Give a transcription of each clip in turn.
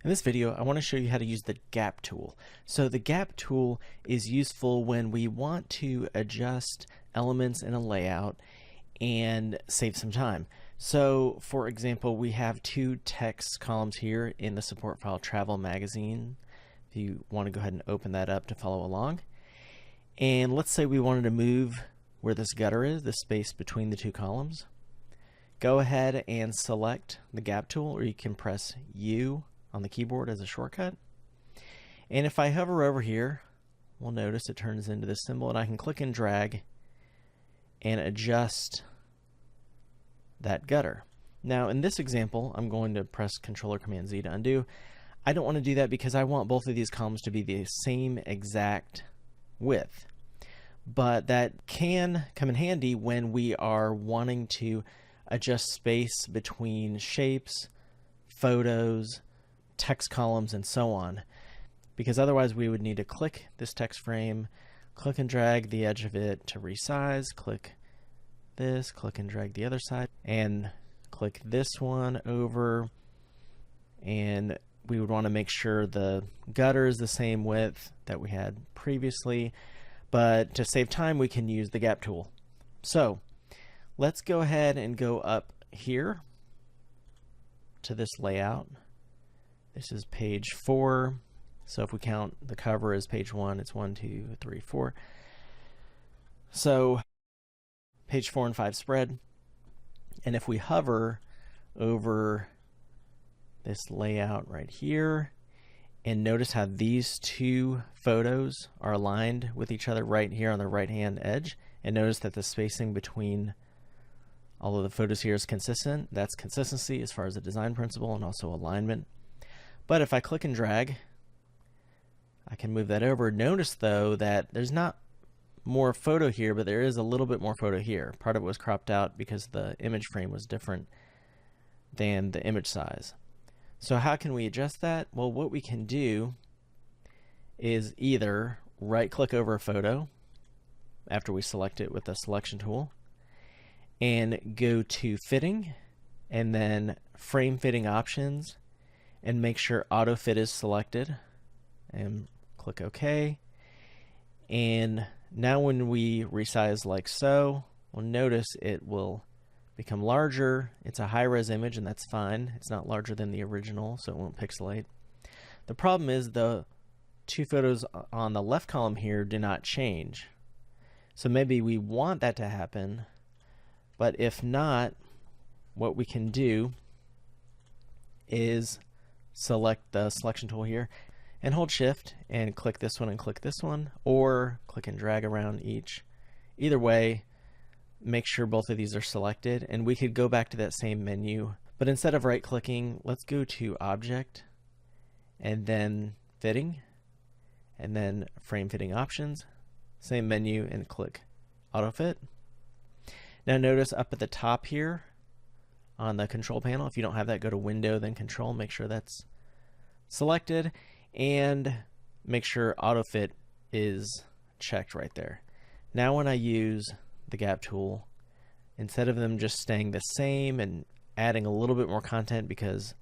In this video, I want to show you how to use the gap tool. So the gap tool is useful when we want to adjust elements in a layout and save some time. So for example, we have two text columns here in the support file Travel Magazine. If you want to go ahead and open that up to follow along. And let's say we wanted to move where this gutter is, the space between the two columns. Go ahead and select the gap tool, or you can press U on the keyboard as a shortcut. And if I hover over here, we'll notice it turns into this symbol, and I can click and drag and adjust that gutter. Now in this example, I'm going to press Ctrl or Command Z to undo. I don't want to do that because I want both of these columns to be the same exact width. But that can come in handy when we are wanting to adjust space between shapes, photos, text columns, and so on, because otherwise we would need to click this text frame, click and drag the edge of it to resize, click this, click and drag the other side, and click this one over, and we would want to make sure the gutter is the same width that we had previously, but to save time we can use the gap tool. So let's go ahead and go up here to this layout. This is page 4. So if we count the cover as page 1, it's 1, 2, 3, 4. So page 4 and 5 spread. And if we hover over this layout right here, and notice how these two photos are aligned with each other right here on the right hand edge, and notice that the spacing between all of the photos here is consistent. That's consistency as far as the design principle and also alignment. But if I click and drag, I can move that over. Notice though that there's not more photo here, but there is a little bit more photo here. Part of it was cropped out because the image frame was different than the image size. So how can we adjust that? Well, what we can do is either right click over a photo after we select it with the selection tool and go to fitting and then frame fitting options and make sure auto fit is selected and click OK. And now when we resize like so, we'll notice it will become larger. It's a high-res image, and that's fine. It's not larger than the original, so it won't pixelate. The problem is the two photos on the left column here do not change. So maybe we want that to happen, but if not, what we can do is select the selection tool here and hold shift and click this one and click this one, or click and drag around each. Either way, make sure both of these are selected, and we could go back to that same menu, but instead of right clicking, let's go to object and then fitting and then frame fitting options, same menu, and click auto fit. Now notice up at the top here on the control panel, if you don't have that, go to window then control, make sure that's selected, and make sure auto fit is checked right there. Now when I use the gap tool, instead of them just staying the same and adding a little bit more content because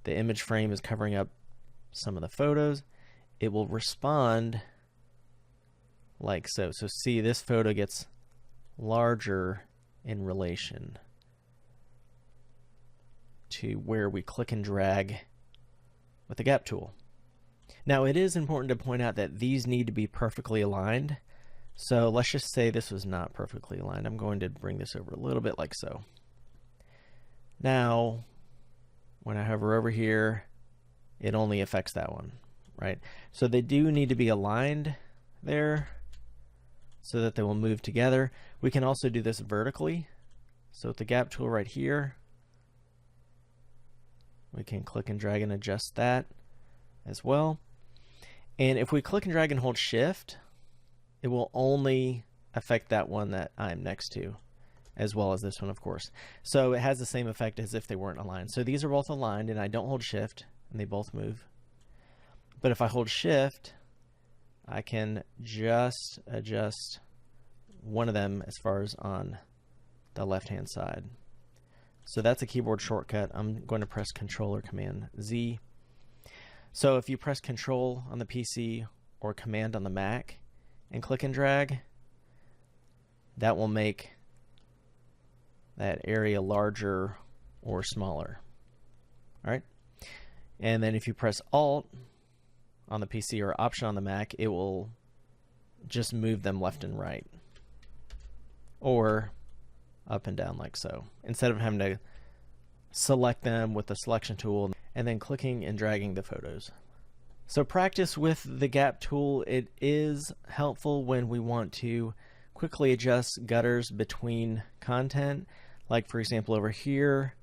the image frame is covering up some of the photos, it will respond like so. So see, this photo gets larger in relation to where we click and drag with the gap tool. Now it is important to point out that these need to be perfectly aligned. So let's just say this was not perfectly aligned. I'm going to bring this over a little bit like so. Now, when I hover over here, it only affects that one, right? So they do need to be aligned there so that they will move together. We can also do this vertically. So with the gap tool right here, we can click and drag and adjust that as well. And if we click and drag and hold shift, it will only affect that one that I'm next to, as well as this one, of course. So it has the same effect as if they weren't aligned. So these are both aligned, and I don't hold shift, and they both move. But if I hold shift, I can just adjust one of them as far as on the left-hand side. So that's a keyboard shortcut. I'm going to press Control or Command Z. So if you press Control on the PC or Command on the Mac and click and drag, that will make that area larger or smaller. All right. And then if you press Alt on the PC or Option on the Mac, it will just move them left and right, or up and down like so, instead of having to select them with the selection tool and then clicking and dragging the photos. So practice with the gap tool. It is helpful when we want to quickly adjust gutters between content. Like for example, over here,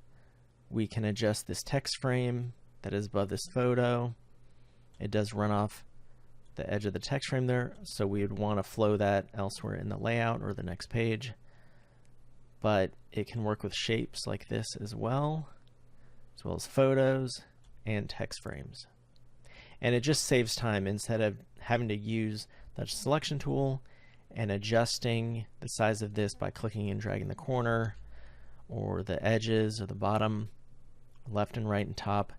we can adjust this text frame that is above this photo. It does run off the edge of the text frame there, so we would want to flow that elsewhere in the layout or the next page. But it can work with shapes like this as well as photos and text frames. And it just saves time instead of having to use the selection tool and adjusting the size of this by clicking and dragging the corner or the edges or the bottom, left and right and top,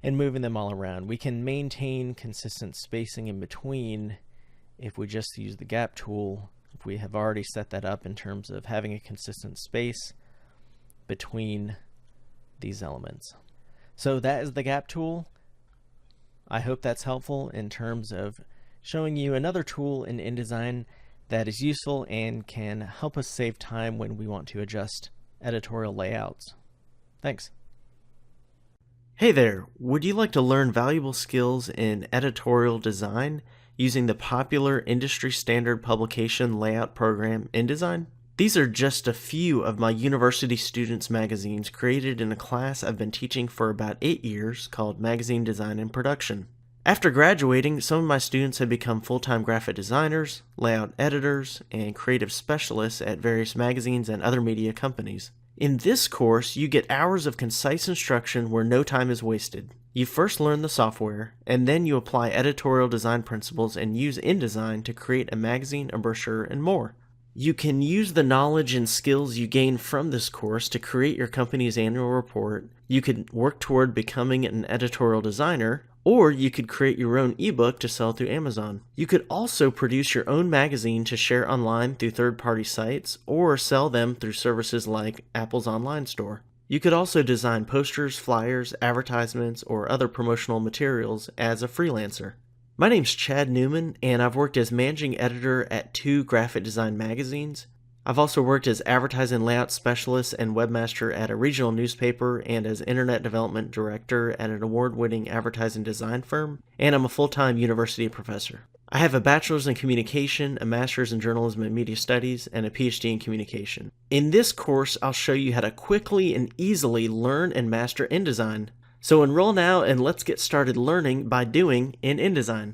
and moving them all around. We can maintain consistent spacing in between if we just use the gap tool, if we have already set that up in terms of having a consistent space between these elements. So that is the gap tool. I hope that's helpful in terms of showing you another tool in InDesign that is useful and can help us save time when we want to adjust editorial layouts. Thanks. Hey there, would you like to learn valuable skills in editorial design using the popular industry standard publication layout program InDesign? These are just a few of my university students' magazines created in a class I've been teaching for about 8 years called Magazine Design and Production. After graduating, some of my students have become full-time graphic designers, layout editors, and creative specialists at various magazines and other media companies. In this course, you get hours of concise instruction where no time is wasted. You first learn the software, and then you apply editorial design principles and use InDesign to create a magazine, a brochure, and more. You can use the knowledge and skills you gain from this course to create your company's annual report. You could work toward becoming an editorial designer, or you could create your own ebook to sell through Amazon. You could also produce your own magazine to share online through third-party sites, or sell them through services like Apple's online store. You could also design posters, flyers, advertisements, or other promotional materials as a freelancer. My name's Chad Newman, and I've worked as managing editor at 2 graphic design magazines. I've also worked as advertising layout specialist and webmaster at a regional newspaper and as internet development director at an award-winning advertising design firm, and I'm a full-time university professor. I have a bachelor's in communication, a master's in journalism and media studies, and a PhD in communication. In this course, I'll show you how to quickly and easily learn and master InDesign. So enroll now and let's get started learning by doing in InDesign.